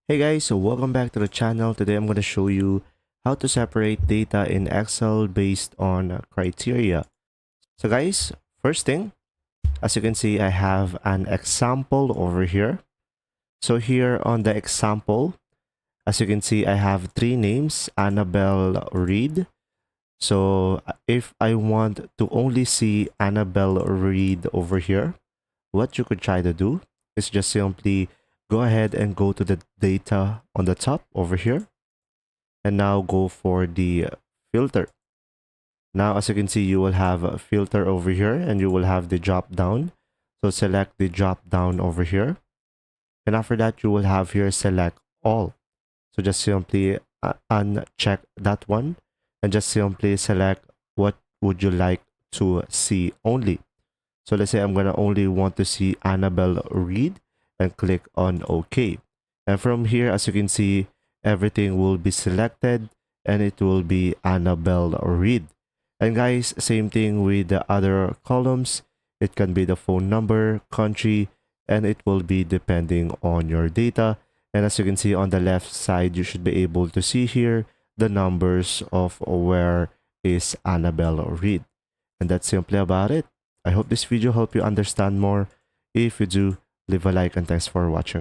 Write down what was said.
Hey guys, so welcome back to the channel. Today I'm going to show you how to separate data in Excel based on criteria. So guys, first thing, as you can see, I have an example over here. So here on the example, as you can see, I have three names, Annabelle Reed. So if I want to only see Annabelle Reed over here, what you could try to do is just simply go ahead and go to the data on the top over here and now go for the filter. Now, as you can see, you will have a filter over here and you will have the drop down. So select the drop down over here. And after that, you will have here select all. So just simply uncheck that one and just simply select what would you like to see only. So let's say I'm going to only want to see Annabelle Reed and click on OK. And from here, as you can see, everything will be selected and it will be Annabelle Reed. And guys, same thing with the other columns. It can be the phone number, country, and it will be depending on your data. And as you can see on the left side, you should be able to see here the numbers of where is Annabelle Reed. And that's simply about it. I hope this video helped you understand more. If you do, leave a like and thanks for watching.